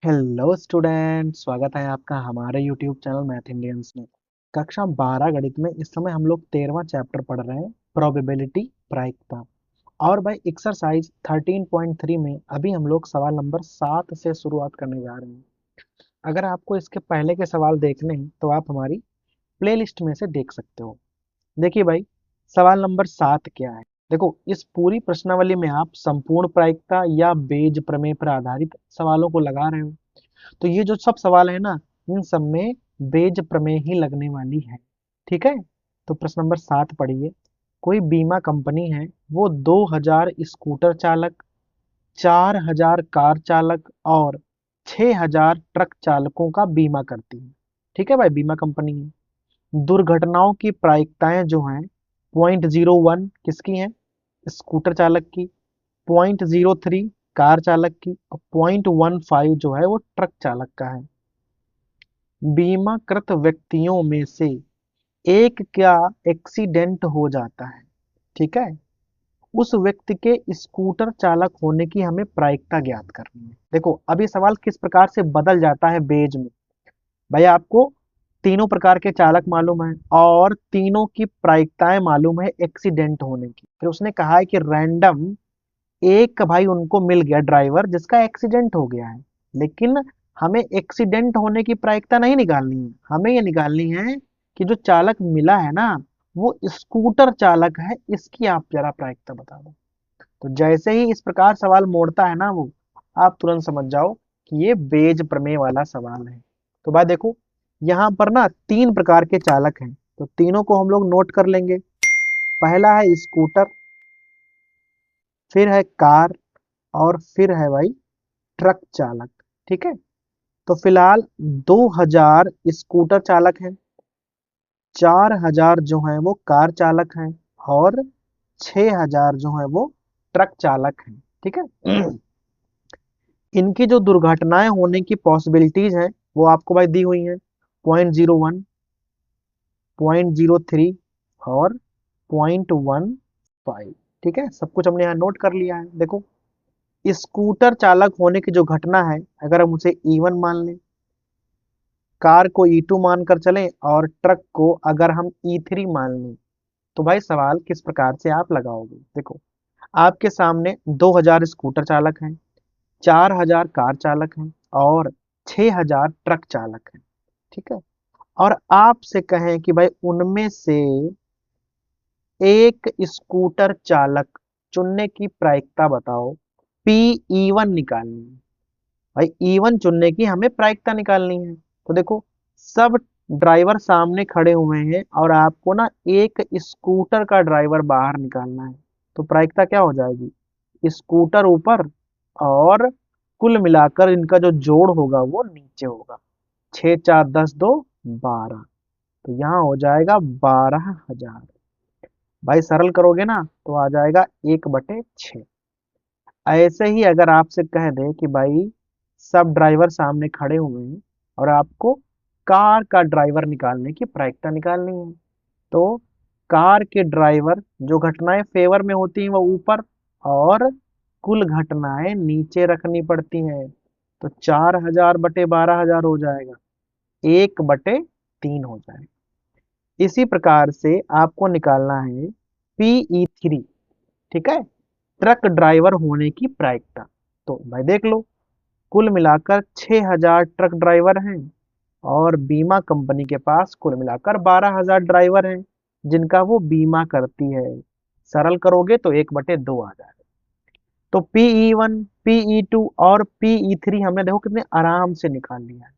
Hello student, स्वागत है आपका हमारे यूट्यूब चैनल मैथ इंडियंस में। कक्षा 12 गणित में इस समय हम लोग 13वां चैप्टर पढ़ रहे हैं, प्रोबेबिलिटी, प्रायिकता। और भाई एक्सरसाइज 13.3 में अभी हम लोग सवाल नंबर 7 से शुरुआत करने जा रहे हैं। अगर आपको इसके पहले के सवाल देखने हैं तो आप हमारी प्लेलिस्ट में से देख सकते हो। देखिए भाई, सवाल नंबर 7 क्या है। देखो, इस पूरी प्रश्नावली में आप संपूर्ण प्रायिकता या बेज प्रमेय पर आधारित सवालों को लगा रहे हो। तो ये जो सब सवाल है ना, इन सब में बेज प्रमेय ही लगने वाली है। ठीक है। तो प्रश्न नंबर 7 पढ़िए। कोई बीमा कंपनी है, वो 2000 स्कूटर चालक, 4000 कार चालक और 6000 ट्रक चालकों का बीमा करती है। ठीक है भाई, बीमा कंपनी है। दुर्घटनाओं की प्रायिकताएं जो हैं, 0.01 किसकी हैं? स्कूटर चालक की, 0.03 कार चालक की और 0.15 जो है वो ट्रक चालक का है। बीमाकृत व्यक्तियों में से एक का एक्सीडेंट हो जाता है, ठीक है, उस व्यक्ति के स्कूटर चालक होने की हमें प्रायिकता ज्ञात करनी है। देखो, अब ये सवाल किस प्रकार से बदल जाता है बेज में। भाई, आपको तीनों प्रकार के चालक मालूम है और तीनों की प्रायिकताएं मालूम है एक्सीडेंट होने की। फिर उसने कहा है कि रैंडम एक भाई उनको मिल गया ड्राइवर जिसका एक्सीडेंट हो गया है, लेकिन हमें एक्सीडेंट होने की प्रायिकता नहीं निकालनी है, हमें ये निकालनी है कि जो चालक मिला है ना, वो स्कूटर चालक है, इसकी आप जरा प्रायिकता बता दो। तो जैसे ही इस प्रकार सवाल मोड़ता है ना वो, आप तुरंत समझ जाओ कि ये बेज प्रमेय वाला सवाल है। तो भाई देखो, यहाँ पर ना तीन प्रकार के चालक हैं, तो तीनों को हम लोग नोट कर लेंगे। पहला है स्कूटर, फिर है कार और फिर है भाई ट्रक चालक। ठीक है। तो फिलहाल 2000 स्कूटर चालक हैं, 4000 जो हैं वो कार चालक हैं और 6000 जो है वो ट्रक चालक हैं। ठीक है। इनकी जो दुर्घटनाएं होने की पॉसिबिलिटीज हैं वो आपको भाई दी हुई हैं, 0.01, 0.03 और 0.15। ठीक है, सब कुछ हमने यहाँ नोट कर लिया है। देखो, स्कूटर चालक होने की जो घटना है, अगर हम उसे E1 मान लें, कार को E2 मानकर चलें और ट्रक को अगर हम E3 मान लें, तो भाई सवाल किस प्रकार से आप लगाओगे। देखो, आपके सामने 2000 स्कूटर चालक हैं, 4000 कार चालक हैं और 6000 ट्रक चालक हैं। ठीक है। और आपसे कहें कि भाई उनमें से एक स्कूटर चालक चुनने की प्रायिकता बताओ, PE1 निकालनी है। भाई E1 चुनने की हमें प्रायिकता निकालनी है। तो देखो, सब ड्राइवर सामने खड़े हुए हैं और आपको ना एक स्कूटर का ड्राइवर बाहर निकालना है। तो प्रायिकता क्या हो जाएगी? स्कूटर ऊपर और कुल मिलाकर इनका जो जोड़ होगा वो नीचे होगा। 6 4 10 2 12। तो यहाँ हो जाएगा 12,000। भाई सरल करोगे ना तो आ जाएगा 1/6। ऐसे ही अगर आपसे कह दे कि भाई सब ड्राइवर सामने खड़े हुए हैं और आपको कार का ड्राइवर निकालने की प्रायिकता निकालनी है, तो कार के ड्राइवर जो घटनाएं फेवर में होती हैं वो ऊपर और कुल घटनाएं नीचे रखनी पड़ती हैं। तो 4000/12,000 हो जाएगा, 1/3 हो जाएगा। इसी प्रकार से आपको निकालना है PE3। ठीक है, ट्रक ड्राइवर होने की प्रायिकता। तो भाई देख लो, कुल मिलाकर 6000 ट्रक ड्राइवर हैं और बीमा कंपनी के पास कुल मिलाकर 12,000 ड्राइवर हैं जिनका वो बीमा करती है। सरल करोगे तो 1/2 आ जाएगा। तो PE1, PE2 और PE3 हमने देखो कितने आराम से निकाल लिया है।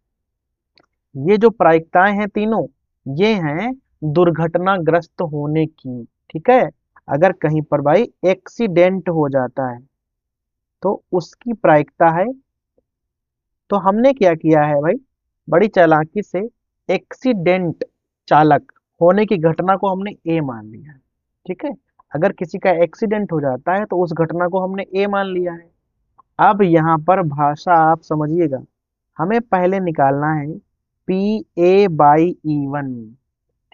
ये जो प्रायिकताएं हैं तीनों, ये हैं दुर्घटनाग्रस्त होने की। ठीक है। अगर कहीं पर भाई एक्सीडेंट हो जाता है तो उसकी प्रायिकता है। तो हमने क्या किया है भाई, बड़ी चालाकी से एक्सीडेंट चालक होने की घटना को हमने ए मान लिया है। ठीक है। अगर किसी का एक्सीडेंट हो जाता है तो उस घटना को हमने ए मान लिया है। अब यहाँ पर भाषा आप समझिएगा, हमें पहले निकालना है PA/E1।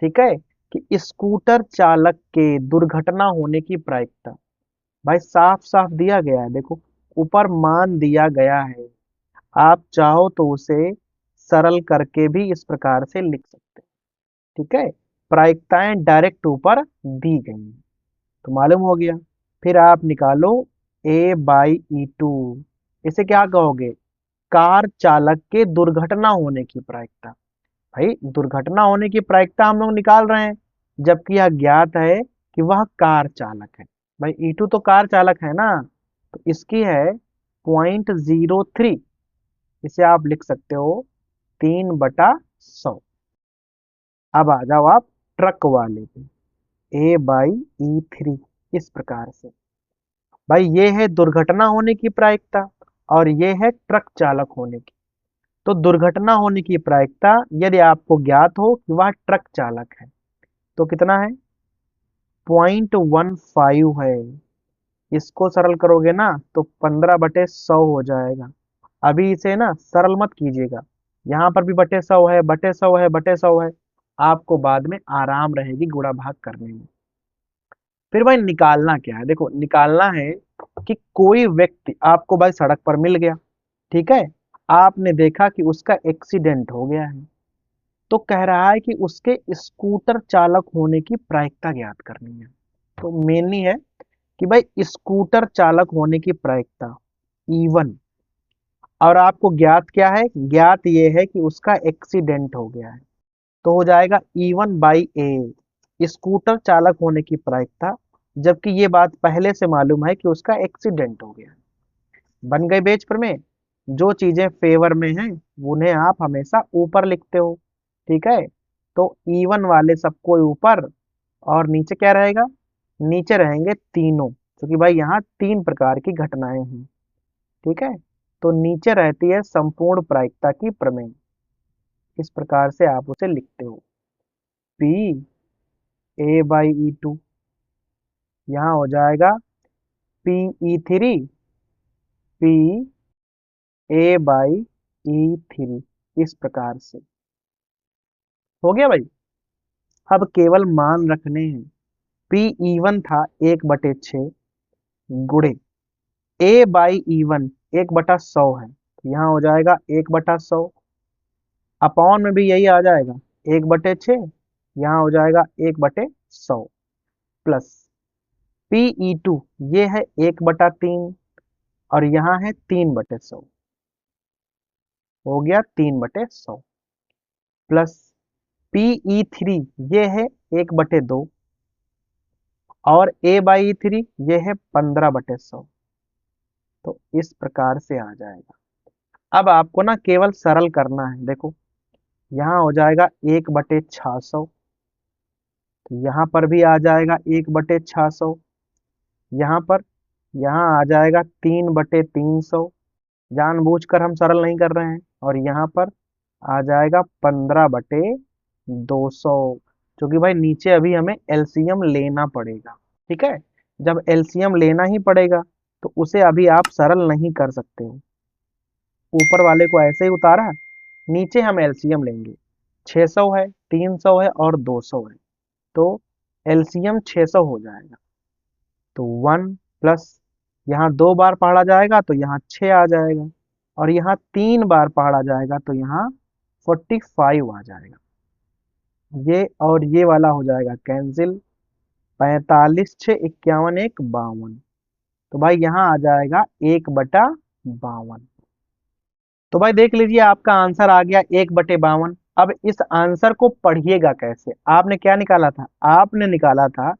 ठीक है, कि स्कूटर चालक के दुर्घटना होने की प्रायिकता। भाई साफ साफ दिया गया है, देखो ऊपर मान दिया गया है। आप चाहो तो उसे सरल करके भी इस प्रकार से लिख सकते हैं। ठीक है, प्रायिकताएं डायरेक्ट ऊपर दी गई हैं, तो मालूम हो गया। फिर आप निकालो A/E2। इसे क्या कहोगे? कार चालक के दुर्घटना होने की प्रायिकता। भाई दुर्घटना होने की प्रायिकता हम लोग निकाल रहे हैं, जबकि यह ज्ञात है कि वह कार चालक है। भाई E2 तो कार चालक है ना, तो इसकी है 0.03। इसे आप लिख सकते हो 3/100। अब आ जाओ आप ट्रक वाले पे, A/E3। इस प्रकार से भाई ये है दुर्घटना होने की प्रायिकता और ये है ट्रक चालक होने की। तो दुर्घटना होने की प्रायिकता यदि आपको ज्ञात हो कि वह ट्रक चालक है तो कितना है? 0.15 है। इसको सरल करोगे ना तो 15/100 हो जाएगा। अभी इसे ना सरल मत कीजिएगा, यहाँ पर भी बटे 100 है, बटे 100 है, बटे 100 है। आपको बाद में आराम रहेगी गुणा भाग करने में। फिर भाई निकालना क्या है? देखो निकालना है कि कोई व्यक्ति आपको भाई सड़क पर मिल गया, ठीक है, आपने देखा कि उसका एक्सीडेंट हो गया है, तो कह रहा है कि उसके स्कूटर चालक होने की प्रायिकता ज्ञात करनी है। तो मेनली है कि भाई स्कूटर चालक होने की प्रायिकता E1, और आपको ज्ञात क्या है? ज्ञात ये है कि उसका एक्सीडेंट हो गया है, तो हो जाएगा E1/A, स्कूटर चालक होने की प्रायिकता, जबकि ये बात पहले से मालूम है कि उसका एक्सीडेंट हो गया है। बन गए पेज पर में। जो चीजें फेवर में हैं उन्हें आप हमेशा ऊपर लिखते हो, ठीक है। तो E1 वाले सबको ऊपर, और नीचे क्या रहेगा? नीचे रहेंगे तीनों, क्योंकि भाई यहाँ 3 प्रकार की घटनाएं हैं, ठीक है। तो नीचे रहती है संपूर्ण प्रायिकता की प्रमेय। इस प्रकार से आप उसे लिखते हो P/A/E2। यहाँ हो जाएगा P/E3, P/A/E3। इस प्रकार से हो गया भाई। अब केवल मान रखने हैं। P/E1 था 1/6 गुणे A/E1 1/100 है, तो यहाँ हो जाएगा 1/100। अपॉन में भी यही आ जाएगा 1/6, यहाँ हो जाएगा 1/100 प्लस P/E2 ये है 1/3 और यहाँ है 3/100, हो गया 3/100 प्लस P/E3 ये है 1/2 और A/E3 ये है 15/100। तो इस प्रकार से आ जाएगा। अब आपको ना केवल सरल करना है। देखो यहाँ हो जाएगा 1/600, तो यहाँ पर भी आ जाएगा 1/600, यहाँ पर, यहाँ आ जाएगा 3/300। जानबूझकर हम सरल नहीं कर रहे हैं। और यहाँ पर आ जाएगा 15/200, क्योंकि भाई नीचे अभी हमें एलसीएम लेना पड़ेगा, ठीक है। जब एलसीएम लेना ही पड़ेगा तो उसे अभी आप सरल नहीं कर सकते हो। ऊपर वाले को ऐसे ही उतारा, नीचे हम एलसीएम लेंगे। 600 है, 300 है और 200 है, तो एलसीएम 600 हो जाएगा। तो 1 प्लस, यहाँ 2 बार पढ़ा जाएगा तो यहाँ 6 आ जाएगा, और यहाँ 3 बार पढ़ा जाएगा तो यहाँ 45 आ जाएगा। ये और ये वाला हो जाएगा कैंसिल। 45 6 51 1 52, तो भाई यहाँ आ जाएगा 1/52। तो भाई देख लीजिए आपका आंसर आ गया 1/52। अब इस आंसर को पढ़िएगा कैसे? आपने क्या निकाला था? आपने निकाला था,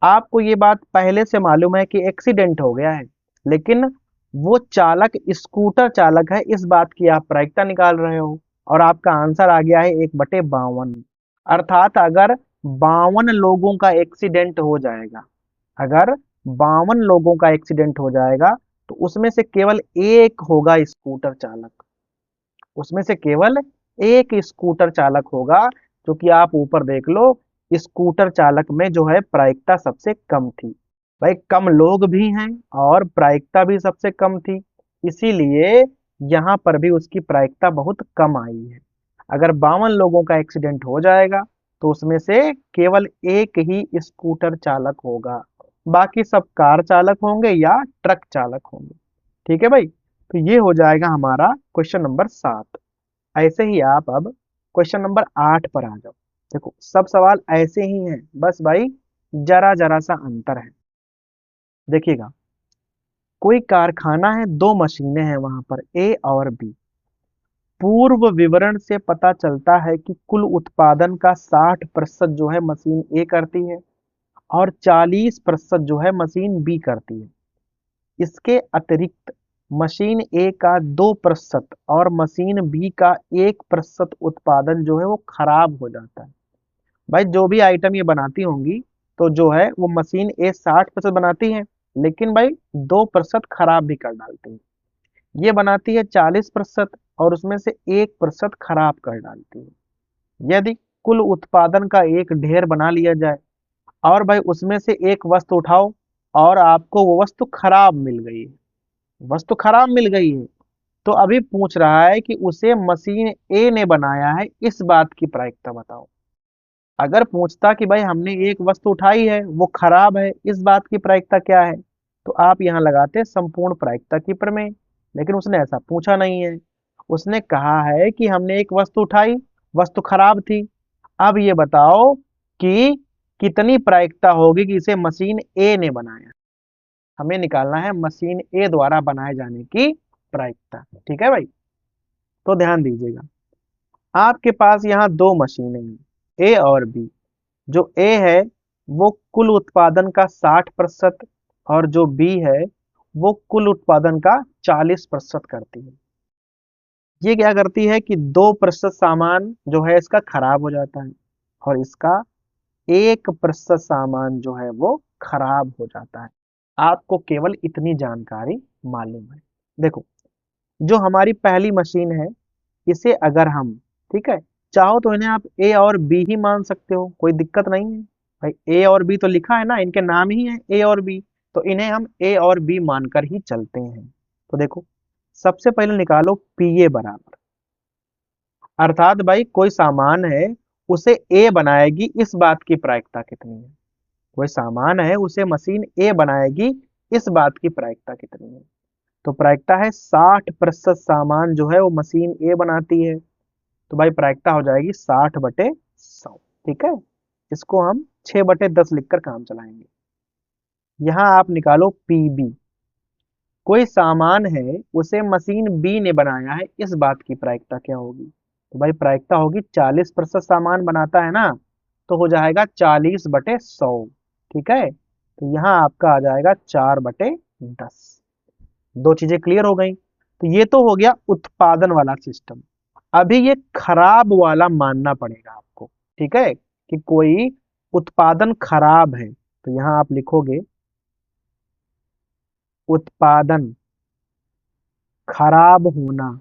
आपको ये बात पहले से मालूम है कि एक्सीडेंट हो गया है, लेकिन वो चालक स्कूटर चालक है, इस बात की आप प्रायिकता निकाल रहे हो, और आपका आंसर आ गया है 1/52। अर्थात अगर 52 लोगों का एक्सीडेंट हो जाएगा, अगर 52 लोगों का एक्सीडेंट हो जाएगा, तो उसमें से केवल एक होगा स्कूटर चालक, उसमें से केवल एक स्कूटर चालक होगा। जो कि आप ऊपर देख लो, स्कूटर चालक में जो है प्रायिकता सबसे कम थी। भाई कम लोग भी हैं और प्रायिकता भी सबसे कम थी, इसीलिए यहाँ पर भी उसकी प्रायिकता बहुत कम आई है। अगर 52 लोगों का एक्सीडेंट हो जाएगा तो उसमें से केवल एक ही स्कूटर चालक होगा, बाकी सब कार चालक होंगे या ट्रक चालक होंगे। ठीक है भाई। तो ये हो जाएगा हमारा क्वेश्चन नंबर 7। ऐसे ही आप अब क्वेश्चन नंबर 8 पर आ जाओ। देखो सब सवाल ऐसे ही हैं, बस भाई जरा जरा सा अंतर है। देखिएगा, कोई कारखाना है, दो मशीनें हैं वहां पर ए और बी। पूर्व विवरण से पता चलता है कि कुल उत्पादन का 60% जो है मशीन ए करती है और 40% जो है मशीन बी करती है। इसके अतिरिक्त मशीन ए का 2% और मशीन बी का 1% उत्पादन जो है वो खराब हो जाता है। भाई जो भी आइटम ये बनाती होंगी, तो जो है वो मशीन ए 60% बनाती है, लेकिन भाई 2% खराब भी कर डालती है। ये बनाती है 40% और उसमें से 1% खराब कर डालती है। यदि कुल उत्पादन का एक ढेर बना लिया जाए और भाई उसमें से एक वस्तु उठाओ और आपको वो वस्तु खराब मिल गई है, वस्तु खराब मिल गई है, तो अभी पूछ रहा है कि उसे मशीन ए ने बनाया है, इस बात की प्रायिकता बताओ। अगर पूछता कि भाई हमने एक वस्तु उठाई है वो खराब है, इस बात की प्रायिकता क्या है, तो आप यहाँ लगाते संपूर्ण प्रायिकता की प्रमेय। लेकिन उसने ऐसा पूछा नहीं है, उसने कहा है कि हमने एक वस्तु उठाई, वस्तु खराब थी। अब ये बताओ कि कितनी प्रायिकता होगी कि इसे मशीन ए ने बनाया। हमें निकालना है मशीन ए द्वारा बनाए जाने की प्रायिकता। ठीक है भाई, तो ध्यान दीजिएगा, आपके पास यहाँ दो मशीनें हैं, ए और बी। जो ए है वो कुल उत्पादन का 60% और जो बी है वो कुल उत्पादन का 40% करती है। ये क्या करती है कि 2% सामान जो है इसका खराब हो जाता है और इसका 1% सामान जो है वो खराब हो जाता है। आपको केवल इतनी जानकारी मालूम है। देखो, जो हमारी पहली मशीन है, इसे अगर हम, ठीक है, चाहो तो इन्हें आप ए और बी ही मान सकते हो, कोई दिक्कत नहीं है। भाई ए और बी तो लिखा है ना, इनके नाम ही है ए और बी, तो इन्हें हम ए और बी मानकर ही चलते हैं। तो देखो, सबसे पहले निकालो पी ए बराबर, अर्थात भाई कोई सामान है उसे ए बनाएगी, इस बात की प्रायिकता कितनी है। कोई सामान है उसे मशीन ए बनाएगी, इस बात की प्रायिकता कितनी है। तो प्रायिकता है 60% सामान जो है वो मशीन ए बनाती है, तो भाई प्रायिकता हो जाएगी 60/100। ठीक है, इसको हम 6/10 लिखकर काम चलाएंगे। यहाँ आप निकालो पीबी, कोई सामान है उसे मशीन बी ने बनाया है, इस बात की प्रायिकता क्या होगी। तो भाई प्रायिकता होगी 40% सामान बनाता है ना, तो हो जाएगा 40/100। ठीक है, तो यहाँ आपका आ जाएगा 4/10। दो चीजें क्लियर हो गई। तो ये तो हो गया उत्पादन वाला सिस्टम। अभी ये खराब वाला मानना पड़ेगा आपको। ठीक है, कि कोई उत्पादन खराब है, तो यहां आप लिखोगे उत्पादन खराब होना,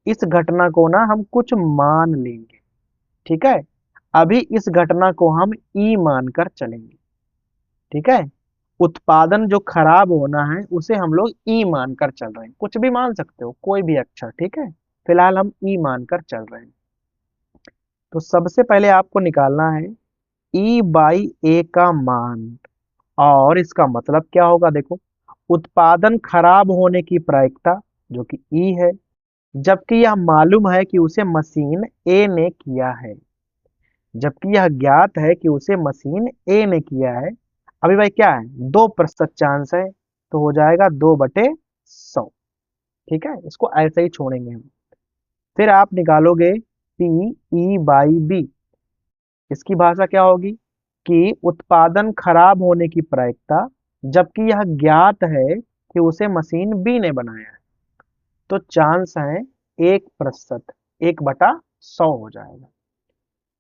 इस घटना को ना हम कुछ मान लेंगे। ठीक है, अभी इस घटना को हम ई मानकर चलेंगे। ठीक है, उत्पादन जो खराब होना है उसे हम लोग ई मानकर चल रहे हैं, कुछ भी मान सकते हो, कोई भी अक्षर। ठीक है, फिलहाल हम ई मानकर चल रहे हैं। तो सबसे पहले आपको निकालना है ई बाई ए का मान, और इसका मतलब क्या होगा। देखो, उत्पादन खराब होने की प्रायिकता जो कि ई है, जबकि यह मालूम है कि उसे मशीन ए ने किया है, जबकि यह ज्ञात है कि उसे मशीन ए ने किया है। अभी भाई क्या है, 2% चांस है, तो हो जाएगा 2/100। ठीक है, इसको ऐसे ही छोड़ेंगे हम। फिर आप निकालोगे पी ई बाई बी, इसकी भाषा क्या होगी कि उत्पादन खराब होने की प्रायिकता, जबकि यह ज्ञात है कि उसे मशीन बी ने बनाया है, तो चांस है 1%, 1/100 हो जाएगा।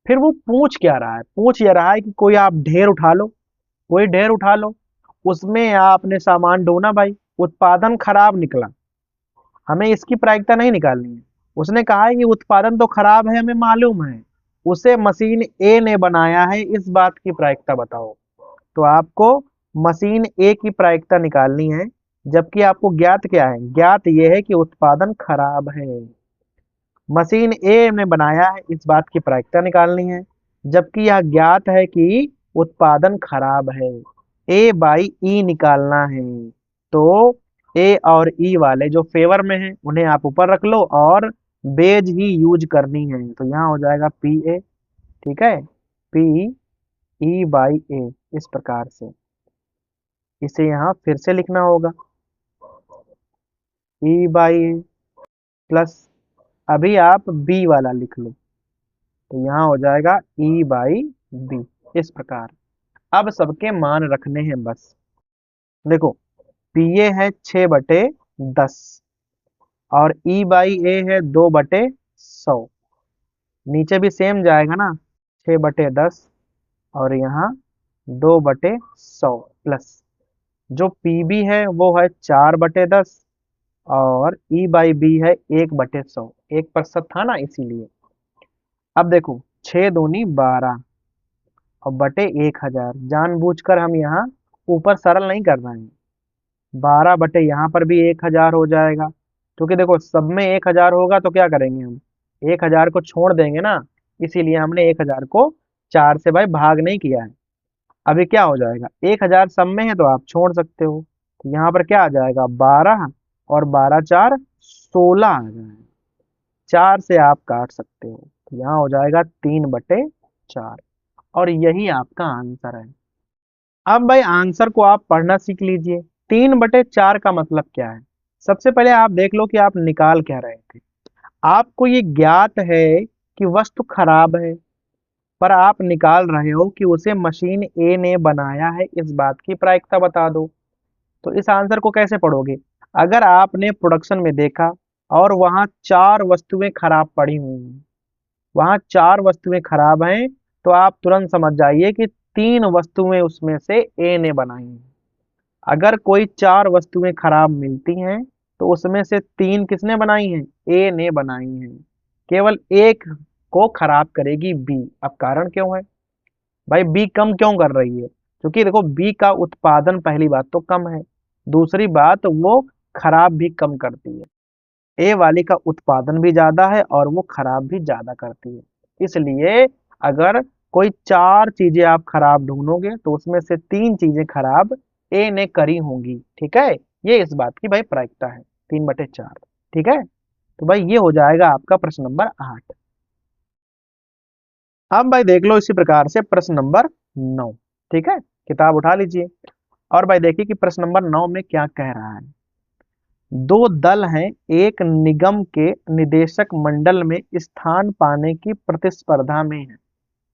फिर वो पूछ क्या रहा है, पूछ ये रहा है कि कोई आप ढेर उठा लो, कोई ढेर उठा लो, उसमें आपने सामान ढोना, भाई उत्पादन खराब निकला, हमें इसकी प्रायिकता नहीं निकालनी है। उसने कहा है कि उत्पादन तो खराब है, हमें मालूम है, उसे मशीन ए ने बनाया है, इस बात की प्रायिकता बताओ। तो आपको मशीन ए की प्रायिकता निकालनी है, जबकि आपको ज्ञात क्या है, ज्ञात ये है कि उत्पादन खराब है। मशीन ए ने बनाया है, इस बात की प्रायिकता निकालनी है, जबकि यह ज्ञात है कि उत्पादन खराब है। ए बाई ई निकालना है, तो ए और ई वाले जो फेवर में हैं उन्हें आप ऊपर रख लो और बेज ही यूज करनी है, तो यहाँ हो जाएगा पी ए। ठीक है, पी ई बाई ए, इस प्रकार से इसे यहाँ फिर से लिखना होगा, ई बाई ए प्लस, अभी आप बी वाला लिख लो, तो यहाँ हो जाएगा ई बाई बी, इस प्रकार। अब सबके मान रखने हैं बस। देखो, पी ए है 6/10 और ई बाई ए है 2/100, नीचे भी सेम जाएगा ना, 6/10 और यहाँ 2/100 प्लस जो पी बी है वो है 4/10 और ई बाई बी है 1/100, 1% था ना इसीलिए। अब देखो, 6×2 = 12 और बटे 1000, जानबूझकर हम यहाँ ऊपर सरल नहीं कर रहे हैं, 12 बटे यहाँ पर भी 1000 हो जाएगा, क्योंकि देखो सब में 1000 होगा तो क्या करेंगे हम, 1000 को छोड़ देंगे ना, इसीलिए हमने 1000 को 4 से भाई भाग नहीं किया है। अभी क्या हो जाएगा, 1000 सब में है तो आप छोड़ सकते हो, तो यहाँ पर क्या आ जाएगा, 12 और 12×4 = 16 आ जाएगा, 4 से आप काट सकते हो, तो यहाँ हो जाएगा 3/4 और यही आपका आंसर है। अब भाई आंसर को आप पढ़ना सीख लीजिए। 3/4 का मतलब क्या है, सबसे पहले आप देख लो कि आप निकाल क्या रहे थे। आपको ये ज्ञात है कि वस्तु खराब है, पर आप निकाल रहे हो कि उसे मशीन ए ने बनाया है, इस बात की प्रायिकता बता दो। तो इस आंसर को कैसे पढ़ोगे, अगर आपने प्रोडक्शन में देखा और वहां 4 वस्तुएं खराब पड़ी हुई हैं, वहां 4 वस्तुएं खराब हैं, तो आप तुरंत समझ जाइए कि 3 वस्तुएं उसमें से ए ने बनाई हैं। अगर कोई 4 वस्तुएं खराब मिलती हैं तो उसमें से 3 किसने बनाई हैं, ए ने बनाई हैं, केवल एक को खराब करेगी बी। अब कारण क्यों है भाई, बी कम क्यों कर रही है, क्योंकि देखो बी का उत्पादन पहली बात तो कम है, दूसरी बात वो खराब भी कम करती है। ए वाली का उत्पादन भी ज्यादा है और वो खराब भी ज्यादा करती है, इसलिए अगर कोई 4 चीजें आप खराब ढूंढोगे तो उसमें से 3 चीजें खराब ए ने करी होंगी। ठीक है, ये इस बात की भाई प्रायिकता है, 3/4। ठीक है, तो भाई ये हो जाएगा आपका प्रश्न नंबर 8। अब भाई देख लो इसी प्रकार से प्रश्न नंबर 9। ठीक है, किताब उठा लीजिए और भाई देखिए कि प्रश्न नंबर 9 में क्या कह रहा है। दो दल हैं, एक निगम के निदेशक मंडल में स्थान पाने की प्रतिस्पर्धा में है।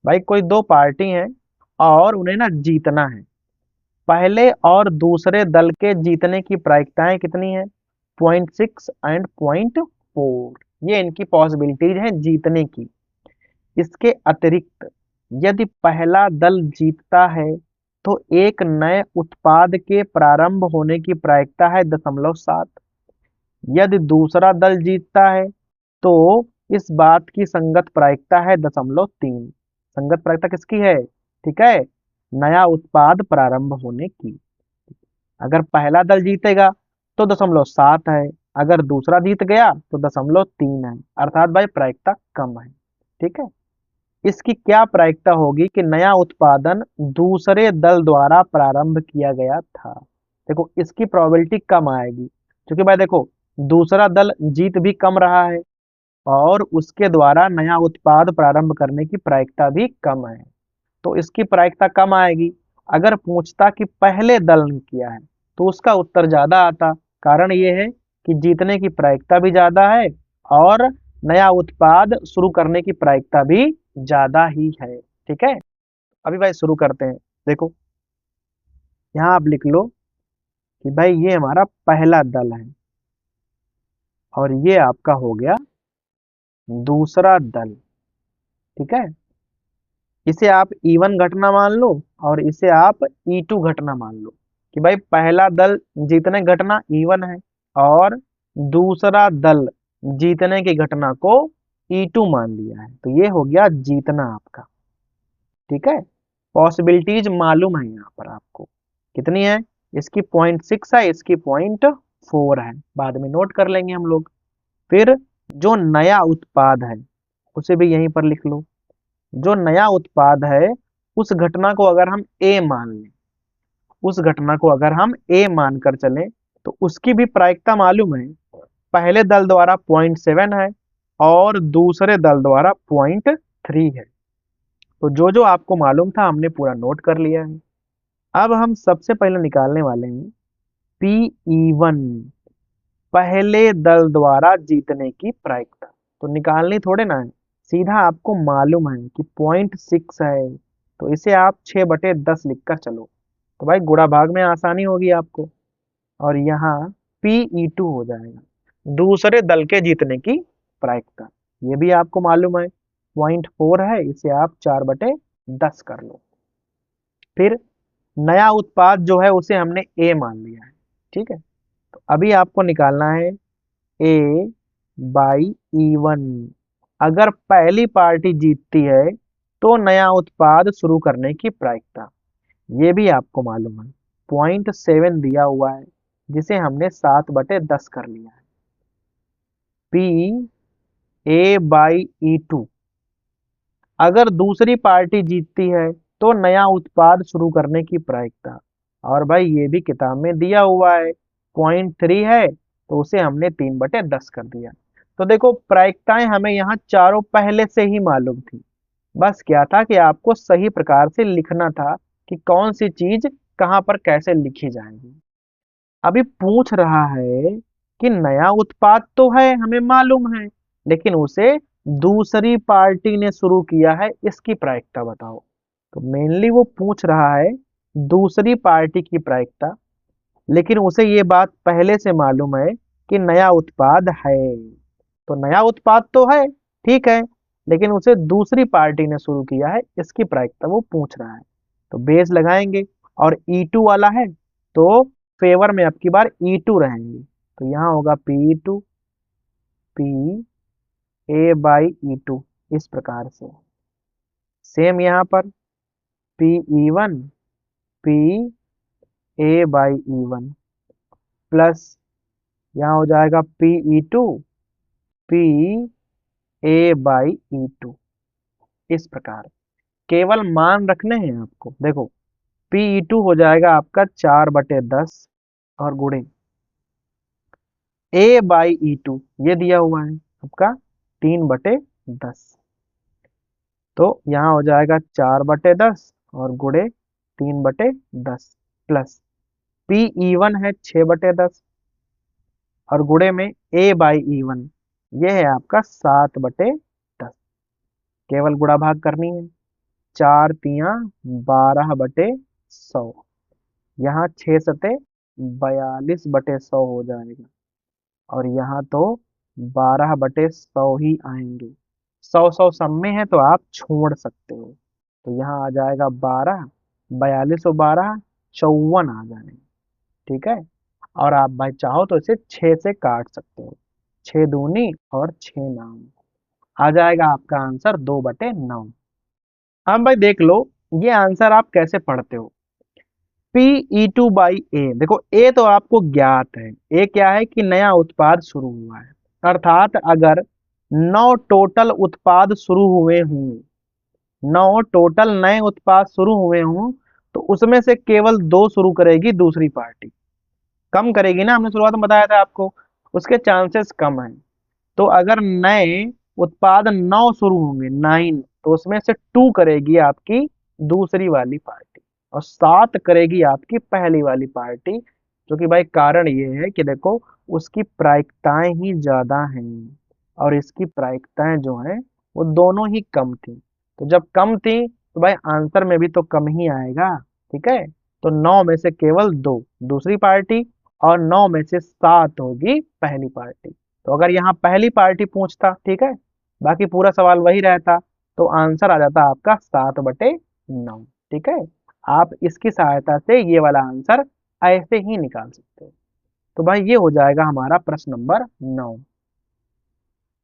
भाई कोई दो पार्टी हैं और उन्हें ना जीतना है। पहले और दूसरे दल के जीतने की प्रायिकताएं कितनी है, 0.6 एंड 0.4, ये इनकी पॉसिबिलिटीज हैं जीतने की। इसके अतिरिक्त यदि पहला दल जीतता है तो एक नए उत्पाद के प्रारंभ होने की प्रायिकता है 0.7। यदि दूसरा दल जीतता है तो इस बात की संगत प्रायिकता है 0.3। संगत प्रायिकता किसकी है, ठीक है, नया उत्पाद प्रारंभ होने की। अगर पहला दल जीतेगा तो 0.7 है, अगर दूसरा जीत गया तो 0.3 है, अर्थात भाई प्रायिकता कम है। ठीक है, इसकी क्या प्रायिकता होगी कि नया उत्पादन दूसरे दल द्वारा प्रारंभ किया गया था। देखो इसकी प्रोबेबिलिटी कम आएगी, क्योंकि भाई देखो दूसरा दल जीत भी कम रहा है और उसके द्वारा नया उत्पाद प्रारंभ करने की प्रायिकता भी कम है, तो इसकी प्रायिकता कम आएगी। अगर पूछता कि पहले दल ने किया है तो उसका उत्तर ज्यादा आता, कारण ये है कि जीतने की प्रायिकता भी ज्यादा है और नया उत्पाद शुरू करने की प्रायिकता भी ज्यादा ही है। ठीक है, अभी भाई शुरू करते हैं। देखो यहाँ आप लिख लो कि भाई ये हमारा पहला दल है और ये आपका हो गया दूसरा दल। ठीक है, इसे आप E1 घटना मान लो और इसे आप E2 घटना मान लो कि भाई पहला दल जीतने घटना E1 है और दूसरा दल जीतने की घटना को E2 मान लिया है, तो ये हो गया जीतना आपका। ठीक है, पॉसिबिलिटीज मालूम है यहाँ पर आपको कितनी है, इसकी 0.6 है, इसकी 0.4 है, बाद में नोट कर लेंगे हम लोग। फिर जो नया उत्पाद है उसे भी यहीं पर लिख लो। जो नया उत्पाद है उस घटना को अगर हम ए मान लें, उस घटना को अगर हम ए मान कर चलें तो उसकी भी प्रायिकता मालूम है। पहले दल द्वारा 0.7 है और दूसरे दल द्वारा 0.3 है। तो जो जो आपको मालूम था हमने पूरा नोट कर लिया है। अब हम सबसे पहले निकालने वाले हैं Pe1, पहले दल द्वारा जीतने की प्रायिकता। तो निकालनी थोड़े ना है, सीधा आपको मालूम है कि 0.6 है, तो इसे आप 6/10 लिख कर चलो। तो भाई गुणा भाग में आसानी होगी आपको। और यहाँ Pe2 हो जाएगा दूसरे दल के जीतने की प्रायिकता। ये भी आपको मालूम है 0.4 है, इसे आप 4/10 कर लो। फिर नया उत्पाद जो है उसे हमने ए मान लिया है। ठीक है, तो अभी आपको निकालना है A/E1। अगर पहली पार्टी जीतती है तो नया उत्पाद शुरू करने की प्रायिकता, ये भी आपको मालूम है 0.7 दिया हुआ है, जिसे हमने 7/10 कर लिया है। PA/E2, अगर दूसरी पार्टी जीतती है तो नया उत्पाद शुरू करने की प्रायिकता, और भाई ये भी किताब में दिया हुआ है 0.3 है, तो उसे हमने 3/10 कर दिया। तो देखो प्रायिकताएं हमें यहाँ चारों पहले से ही मालूम थी, बस क्या था कि आपको सही प्रकार से लिखना था कि कौन सी चीज कहाँ पर कैसे लिखी जाएगी। अभी पूछ रहा है कि नया उत्पाद तो है हमें मालूम है, लेकिन उसे दूसरी पार्टी ने शुरू किया है, इसकी प्रायिकता बताओ। तो मेनली वो पूछ रहा है दूसरी पार्टी की प्रायिकता, लेकिन उसे ये बात पहले से मालूम है कि नया उत्पाद है। तो नया उत्पाद तो है, ठीक है, लेकिन उसे दूसरी पार्टी ने शुरू किया है, इसकी प्रायिकता वो पूछ रहा है। तो बेस लगाएंगे और E2 वाला है, तो फेवर में अब की बार E2 रहेंगे। तो यहाँ होगा Pe2, Pa/E2, इस प्रकार से। सेम यहाँ पर Pe1, Pa/E1 प्लस यहाँ हो जाएगा Pe2, Pa/E2, इस प्रकार। केवल मान रखने हैं आपको। देखो Pe2 हो जाएगा आपका 4/10 और गुणे A/E2, ये दिया हुआ है आपका 3/10। तो यहाँ हो जाएगा 4/10 और गुणे 3/10 प्लस Pe1 है 6/10 और गुणे में A/E1, ये है आपका 7/10। केवल गुणा भाग करनी है, 4×3 = 12/100। यहाँ 6×7 = 42/100 हो जाएगा, और यहाँ तो 12/100 ही आएंगे। 100 सब में है तो आप छोड़ सकते हो। तो यहाँ आ जाएगा 12, 42 और 12 54 आ जाएंगे। ठीक है, और आप भाई चाहो तो इसे 6 से काट सकते हो, 6 दूनी और 6 नाम, आ जाएगा आपका आंसर 2/9। अब भाई देख लो ये आंसर आप कैसे पढ़ते हो। Pe2/A, देखो ए तो आपको ज्ञात है, ए क्या है कि नया उत्पाद शुरू हुआ है, अर्थात अगर 9 टोटल उत्पाद शुरू हुए हों, 9 टोटल नए उत्पाद शुरू हुए हों, तो उसमें से केवल 2 शुरू करेगी दूसरी पार्टी, कम करेगी ना, हमने शुरुआत में बताया था आपको, उसके चांसेस कम है। तो अगर नए उत्पाद 9 शुरू होंगे, 9, तो उसमें से 2 करेगी आपकी दूसरी वाली पार्टी और 7 करेगी आपकी पहली वाली पार्टी। जो कि भाई कारण ये है कि देखो उसकी प्रायिकताएं ही ज्यादा हैं और इसकी प्रायिकताएं जो हैं वो दोनों ही कम थी। तो जब कम थी तो भाई आंसर में भी तो कम ही आएगा। ठीक है, तो 9 में से केवल 2 दूसरी पार्टी और 9 में से 7 होगी पहली पार्टी। तो अगर यहाँ पहली पार्टी पूछता, ठीक है, बाकी पूरा सवाल वही रहता, तो आंसर आ जाता आपका 7/9। ठीक है, आप इसकी सहायता से ये वाला आंसर ऐसे ही निकाल सकते हो। तो भाई ये हो जाएगा हमारा प्रश्न नंबर 9।